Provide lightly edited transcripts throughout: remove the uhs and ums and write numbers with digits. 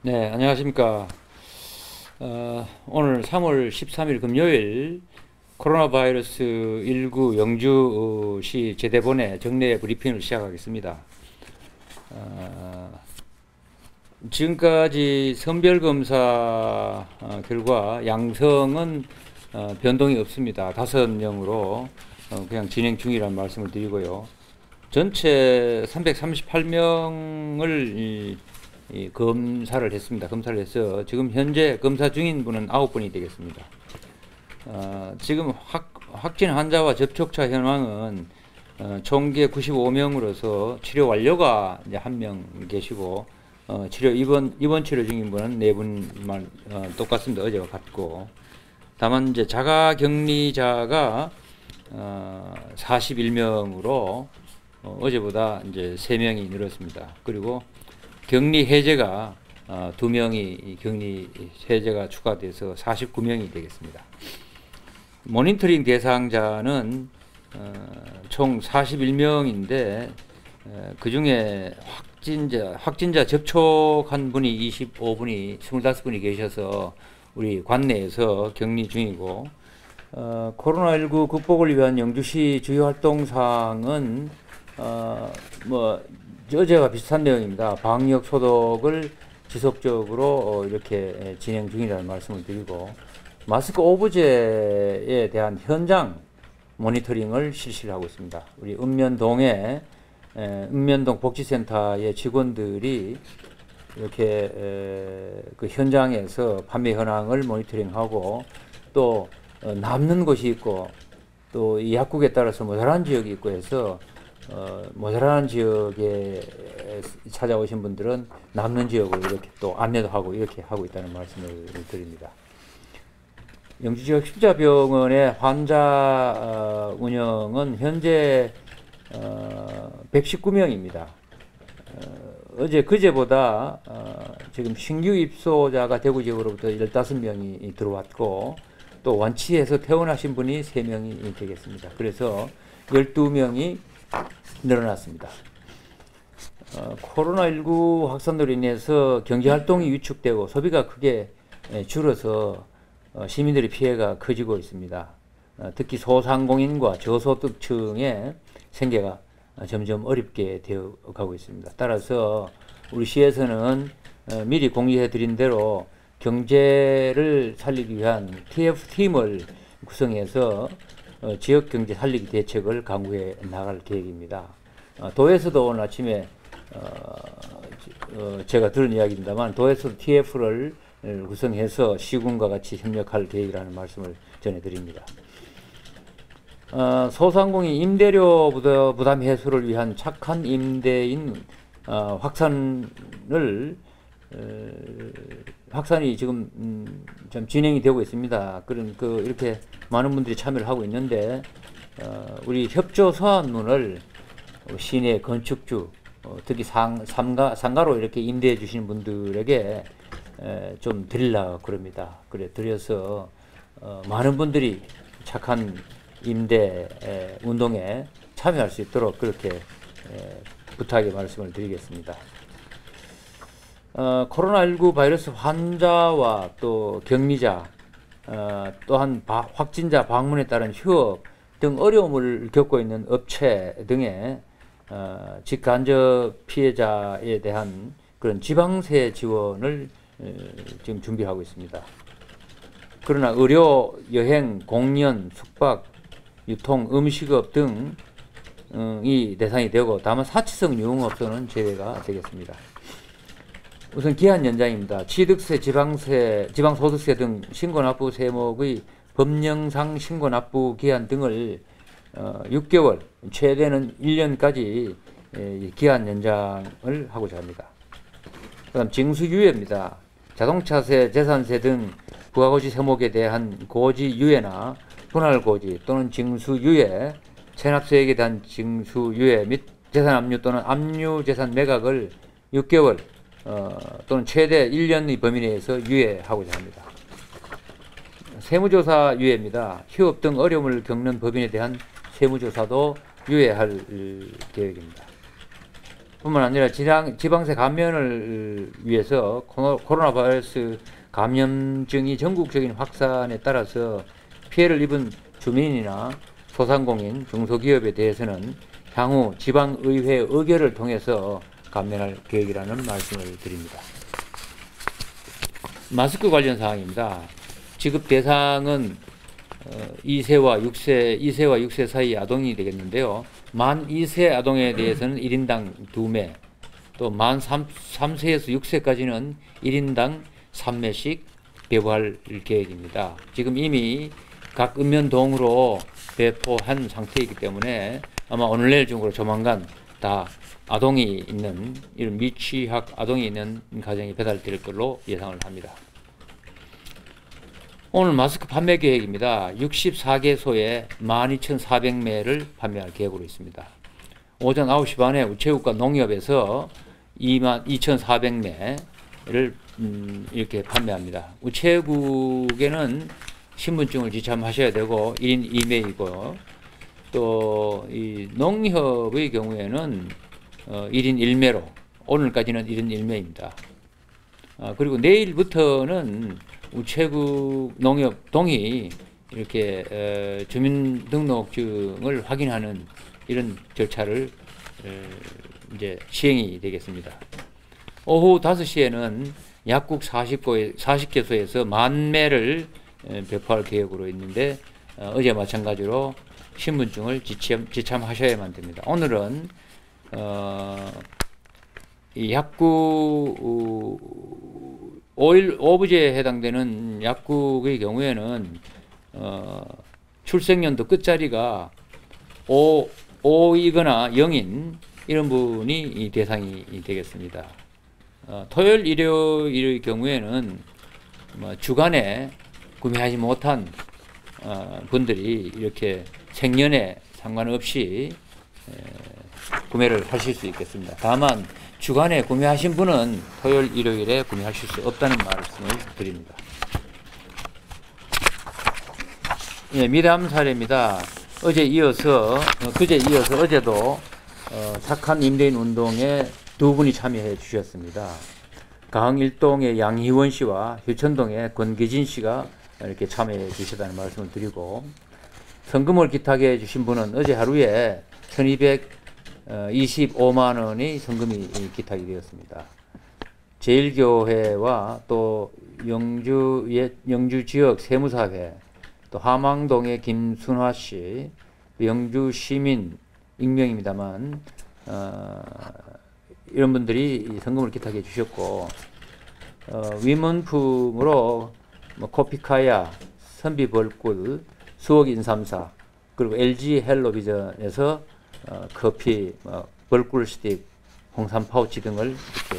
네, 안녕하십니까. 오늘 3월 13일 금요일 코로나 바이러스 19 영주시 제대본의 정례 브리핑을 시작하겠습니다. 지금까지 선별검사 결과 양성은 변동이 없습니다. 5명으로 그냥 진행 중이라는 말씀을 드리고요. 전체 338명을 검사를 했습니다. 검사를 해서 지금 현재 검사 중인 분은 9분이 되겠습니다. 지금 확진 환자와 접촉자 현황은 총계 95명으로서 치료 완료가 이제 1명 계시고 입원 치료 중인 분은 4분만 똑같습니다. 어제와 같고, 다만 이제 자가 격리자가 41명으로 어제보다 이제 3명이 늘었습니다. 그리고 격리 해제가 2명이 격리 해제가 추가돼서 49명이 되겠습니다. 모니터링 대상자는 총 41명인데 그 중에 확진자 접촉한 분이 25분이 계셔서 우리 관내에서 격리 중이고, 코로나19 극복을 위한 영주시 주요 활동사항은 어제와 비슷한 내용입니다. 방역 소독을 지속적으로 이렇게 진행 중이라는 말씀을 드리고, 마스크 오브제에 대한 현장 모니터링을 실시를 하고 있습니다. 우리 읍면동 복지센터의 직원들이 이렇게 그 현장에서 판매 현황을 모니터링하고, 또 남는 곳이 있고 또 이 약국에 따라서 모자란 지역이 있고 해서 모자란 지역에 찾아오신 분들은 남는 지역으로 이렇게 또 안내도 하고 이렇게 하고 있다는 말씀을 드립니다. 영주지역 십자병원의 환자 운영은 현재 119명입니다. 그제보다 지금 신규 입소자가 대구 지역으로부터 15명이 들어왔고, 또 완치해서 퇴원하신 분이 3명이 되겠습니다. 그래서 12명이 늘어났습니다. 코로나19 확산으로 인해서 경제활동이 위축되고 소비가 크게 줄어서 시민들의 피해가 커지고 있습니다. 특히 소상공인과 저소득층의 생계가 점점 어렵게 되어 가고 있습니다. 따라서 우리 시에서는 미리 공유해 드린 대로 경제를 살리기 위한 TF팀을 구성해서 지역 경제 살리기 대책을 강구해 나갈 계획입니다. 도에서도 오늘 아침에 제가 들은 이야기입니다만, 도에서도 TF를 구성해서 시군과 같이 협력할 계획이라는 말씀을 전해드립니다. 소상공인 임대료 부담 해소를 위한 착한 임대인 확산이 지금 좀 진행이 되고 있습니다. 이렇게 많은 분들이 참여를 하고 있는데, 우리 협조 서한문을 시내 건축주, 특히 상가로 이렇게 임대해 주시는 분들에게 좀 드리려고 그럽니다. 드려서 많은 분들이 착한 임대 운동에 참여할 수 있도록 그렇게 부탁의 말씀을 드리겠습니다. 코로나19 바이러스 환자와 또 격리자, 또한 확진자 방문에 따른 휴업 등 어려움을 겪고 있는 업체 등의 직간접 피해자에 대한 그런 지방세 지원을 지금 준비하고 있습니다. 그러나 의료, 여행, 공연, 숙박, 유통, 음식업 등이 대상이 되고, 다만 사치성 유흥업소는 제외가 되겠습니다. 우선 기한 연장입니다. 취득세, 지방소득세 등 신고납부 세목의 법령상 신고납부 기한 등을 6개월, 최대는 1년까지 기한 연장을 하고자 합니다. 그다음 징수유예입니다. 자동차세, 재산세 등 부가고지 세목에 대한 고지유예나 분할고지 또는 징수유예, 체납세액에 대한 징수유예 및 재산압류 또는 압류재산 매각을 6개월 또는 최대 1년의 범위 내에서 유예하고자 합니다. 세무조사 유예입니다. 휴업 등 어려움을 겪는 법인에 대한 세무조사도 유예할 계획입니다. 뿐만 아니라 지방세 감면을 위해서 코로나 바이러스 감염증이 전국적인 확산에 따라서 피해를 입은 주민이나 소상공인, 중소기업에 대해서는 향후 지방의회 의결을 통해서 감면할 계획이라는 말씀을 드립니다. 마스크 관련 사항입니다. 지급 대상은 2세와 6세 사이 아동이 되겠는데요. 만 2세 아동에 대해서는 1인당 2매, 또 만 3세에서 6세까지는 1인당 3매씩 배부할 계획입니다. 지금 이미 각 읍면동으로 배포한 상태이기 때문에 아마 오늘 내일 중으로 조만간 다 아동이 있는, 이런 미취학 아동이 있는 가정이 배달될 걸로 예상을 합니다. 오늘 마스크 판매 계획입니다. 64개소에 12,400매를 판매할 계획으로 있습니다. 오전 9시 반에 우체국과 농협에서 22,400매를 이렇게 판매합니다. 우체국에는 신분증을 지참하셔야 되고 1인 2매이고요. 또 이 농협의 경우에는 1인 1매로, 오늘까지는 1인 1매입니다. 그리고 내일부터는 우체국, 농협, 동이 이렇게 주민등록증을 확인하는 이런 절차를 이제 시행이 되겠습니다. 오후 5시에는 약국 40개소에서 10,000매를 배포할 계획으로 있는데 어제 마찬가지로 신분증을 지참하셔야만 됩니다. 오늘은 이 약국 오부제에 해당되는 약국의 경우에는 출생연도 끝자리가 5이거나 0인 이런 분이 대상이 되겠습니다. 토요일, 일요일의 경우에는 주간에 구매하지 못한 분들이 이렇게 생년에 상관없이 구매를 하실 수 있겠습니다. 다만 주간에 구매하신 분은 토요일, 일요일에 구매하실 수 없다는 말씀을 드립니다. 예, 미담 사례입니다. 그제 이어서 어제도 착한 임대인 운동에 두 분이 참여해 주셨습니다. 가흥 일동의 양희원 씨와 휴천동의 권기진 씨가 이렇게 참여해 주셨다는 말씀을 드리고, 성금을 기탁해 주신 분은 어제 하루에 1,225만 원의 성금이 기탁이 되었습니다. 제일교회와 또 영주 지역 세무사회, 또 함항동의 김순화 씨, 영주 시민 익명입니다만 이런 분들이 성금을 기탁해 주셨고, 위문품으로 코피카야, 선비벌꿀, 수옥인삼사, 그리고 LG 헬로비전에서 커피, 벌꿀 스틱, 홍삼 파우치 등을 이렇게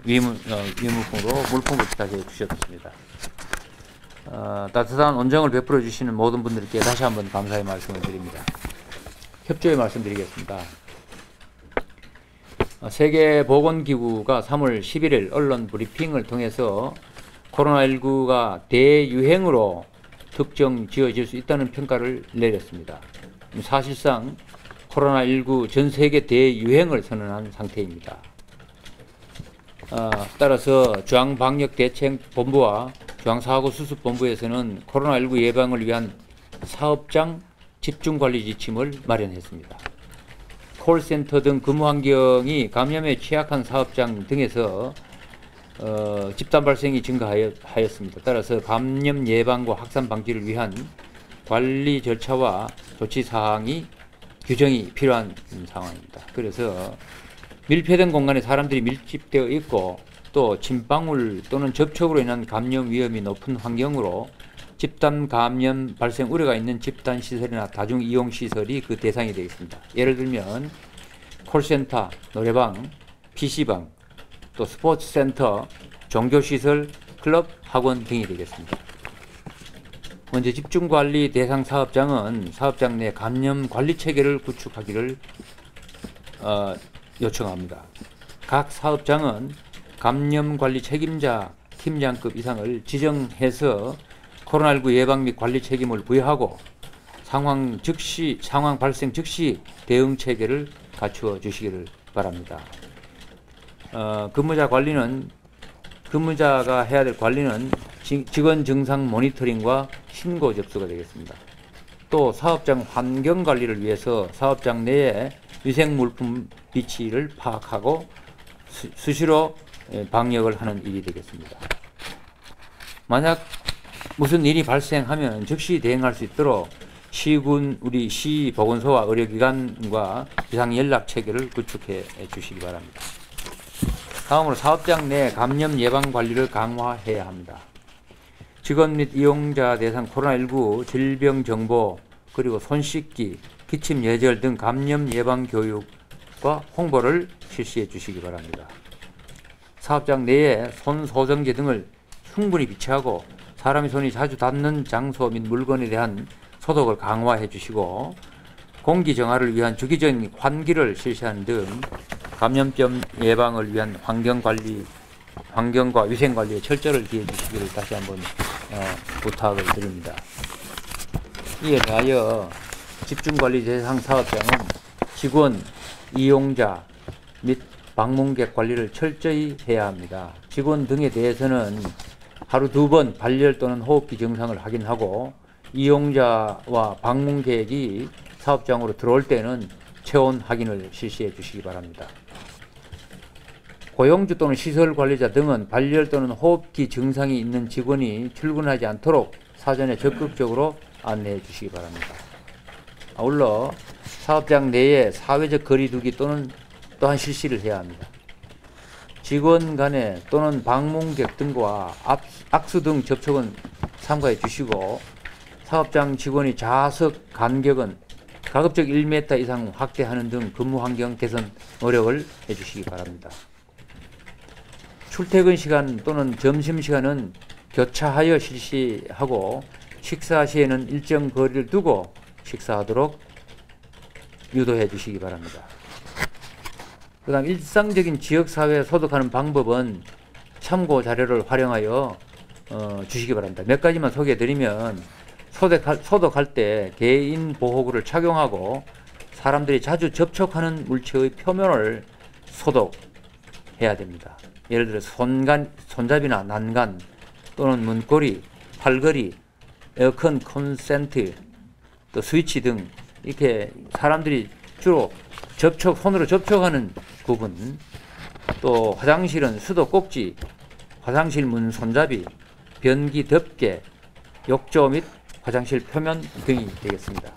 위문품으로 물품을 기탁해 주셨습니다. 따뜻한 온정을 베풀어 주시는 모든 분들께 다시 한번 감사의 말씀을 드립니다. 협조의 말씀드리겠습니다. 세계보건기구가 3월 11일 언론 브리핑을 통해서 코로나19가 대유행으로 특정 지어질 수 있다는 평가를 내렸습니다. 사실상 코로나19 전 세계 대유행을 선언한 상태입니다. 따라서 중앙방역대책본부와 중앙사고수습본부에서는 코로나19 예방을 위한 사업장 집중관리 지침을 마련했습니다. 콜센터 등 근무 환경이 감염에 취약한 사업장 등에서 집단 발생이 증가하였습니다. 따라서 감염 예방과 확산 방지를 위한 관리 절차와 조치 사항이 규정이 필요한 상황입니다. 그래서 밀폐된 공간에 사람들이 밀집되어 있고 또 침방울 또는 접촉으로 인한 감염 위험이 높은 환경으로 집단 감염 발생 우려가 있는 집단 시설이나 다중 이용 시설이 그 대상이 되겠습니다. 예를 들면 콜센터, 노래방, PC방, 또 스포츠센터, 종교시설, 클럽, 학원 등이 되겠습니다. 먼저 집중관리 대상 사업장은 사업장 내 감염 관리 체계를 구축하기를 요청합니다. 각 사업장은 감염 관리 책임자 팀장급 이상을 지정해서 코로나19 예방 및 관리 책임을 부여하고 상황 발생 즉시 대응 체계를 갖추어 주시기를 바랍니다. 근무자가 해야 될 관리는 직원 증상 모니터링과 신고 접수가 되겠습니다. 또 사업장 환경 관리를 위해서 사업장 내에 위생 물품 위치를 파악하고 수시로 방역을 하는 일이 되겠습니다. 만약 무슨 일이 발생하면 즉시 대응할 수 있도록 우리 시 보건소와 의료기관과 비상연락 체계를 구축해 주시기 바랍니다. 다음으로 사업장 내 감염 예방 관리를 강화해야 합니다. 직원 및 이용자 대상 코로나19 질병 정보 그리고 손 씻기, 기침 예절 등 감염 예방 교육과 홍보를 실시해 주시기 바랍니다. 사업장 내에 손 소정제 등을 충분히 비치하고 사람의 손이 자주 닿는 장소 및 물건에 대한 소독을 강화해 주시고 공기 정화를 위한 주기적인 환기를 실시하는 등 감염병 예방을 위한 환경과 위생 관리에 철저를 기해 주시기를 다시 한번 부탁을 드립니다. 이에 대하여 집중관리 대상 사업장은 직원, 이용자 및 방문객 관리를 철저히 해야 합니다. 직원 등에 대해서는 하루 2번 발열 또는 호흡기 증상을 확인하고 이용자와 방문객이 사업장으로 들어올 때는 체온 확인을 실시해 주시기 바랍니다. 고용주 또는 시설 관리자 등은 발열 또는 호흡기 증상이 있는 직원이 출근하지 않도록 사전에 적극적으로 안내해 주시기 바랍니다. 아울러 사업장 내에 사회적 거리두기 또한 실시를 해야 합니다. 직원 간에 또는 방문객 등과 악수 등 접촉은 삼가해 주시고 사업장 직원이 좌석 간격은 가급적 1m 이상 확대하는 등 근무 환경 개선 노력을 해주시기 바랍니다. 출퇴근 시간 또는 점심시간은 교차하여 실시하고 식사 시에는 일정 거리를 두고 식사하도록 유도해 주시기 바랍니다. 그 다음 일상적인 지역사회 소독하는 방법은 참고 자료를 활용하여 주시기 바랍니다. 몇 가지만 소개해 드리면 소독할 때 개인 보호구를 착용하고 사람들이 자주 접촉하는 물체의 표면을 소독해야 됩니다. 예를 들어 손잡이나 난간 또는 문고리, 팔걸이, 에어컨 콘센트, 또 스위치 등 이렇게 사람들이 주로 손으로 접촉하는 부분, 또 화장실은 수도 꼭지, 화장실 문 손잡이, 변기 덮개, 욕조 및 화장실 표면 등이 되겠습니다.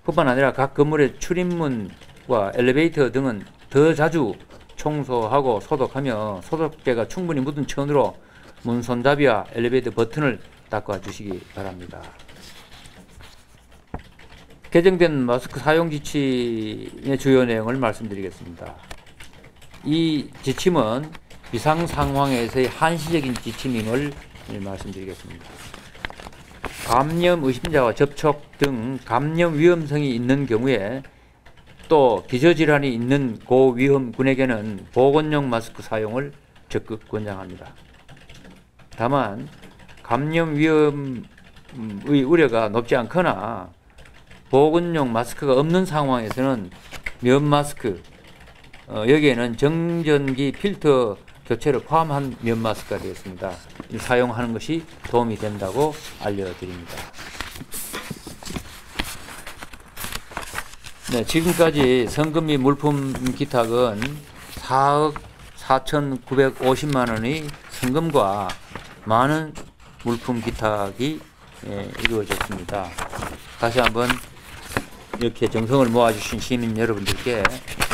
뿐만 아니라 각 건물의 출입문과 엘리베이터 등은 더 자주 청소하고 소독하며 소독제가 충분히 묻은 천으로 문 손잡이와 엘리베이터 버튼을 닦아 주시기 바랍니다. 개정된 마스크 사용 지침의 주요 내용을 말씀드리겠습니다. 이 지침은 비상 상황에서의 한시적인 지침임을 말씀드리겠습니다. 감염 의심자와 접촉 등 감염 위험성이 있는 경우에 또 기저질환이 있는 고위험군에게는 보건용 마스크 사용을 적극 권장합니다. 다만 감염 위험의 우려가 높지 않거나 보건용 마스크가 없는 상황에서는 면 마스크, 여기에는 정전기 필터 교체를 포함한 면 마스크가 되겠습니다. 사용하는 것이 도움이 된다고 알려드립니다. 네, 지금까지 성금 및 물품 기탁은 4억 4,950만 원의 성금과 많은 물품 기탁이 이루어졌습니다. 다시 한번 이렇게 정성을 모아주신 시민 여러분들께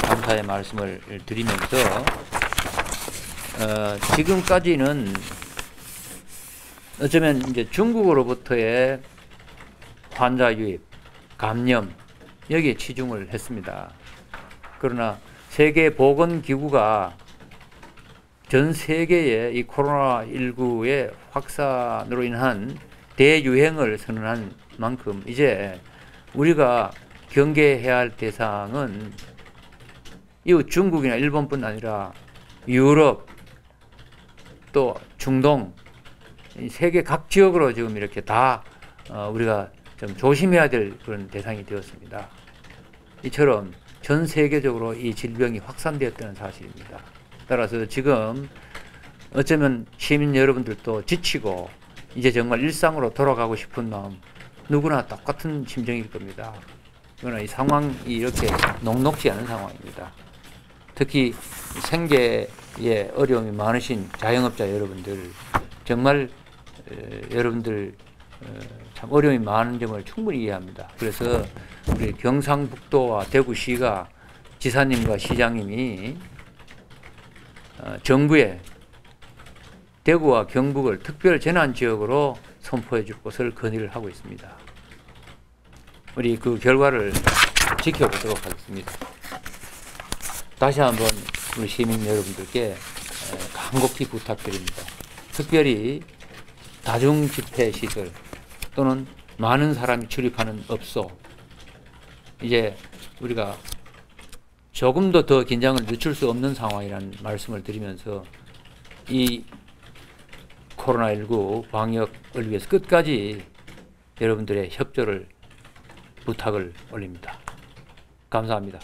감사의 말씀을 드리면서 지금까지는 어쩌면 이제 중국으로부터의 환자 유입, 감염 여기에 치중을 했습니다. 그러나 세계보건기구가 전 세계의 이 코로나19의 확산으로 인한 대유행을 선언한 만큼 이제 우리가 경계해야 할 대상은 이웃 중국이나 일본뿐 아니라 유럽 또 중동 세계 각 지역으로 지금 이렇게 다 우리가 좀 조심해야 될 그런 대상이 되었습니다. 이처럼 전 세계적으로 이 질병이 확산되었다는 사실입니다. 따라서 지금 어쩌면 시민 여러분들도 지치고 이제 정말 일상으로 돌아가고 싶은 마음 누구나 똑같은 심정일 겁니다. 그러나 이 상황이 이렇게 녹록지 않은 상황입니다. 특히 생계에 어려움이 많으신 자영업자 여러분들 정말 여러분들 참 어려움이 많은 점을 충분히 이해합니다. 그래서 우리 경상북도와 대구시가 지사님과 시장님이 정부에 대구와 경북을 특별 재난지역으로 선포해 줄 것을 건의를 하고 있습니다. 우리 그 결과를 지켜보도록 하겠습니다. 다시 한번 우리 시민 여러분들께 간곡히 부탁드립니다. 특별히 다중집회시설 또는 많은 사람이 출입하는 업소, 이제 우리가 조금도 더 긴장을 늦출 수 없는 상황이라는 말씀을 드리면서 이 코로나19 방역을 위해서 끝까지 여러분들의 협조를 부탁을 올립니다. 감사합니다.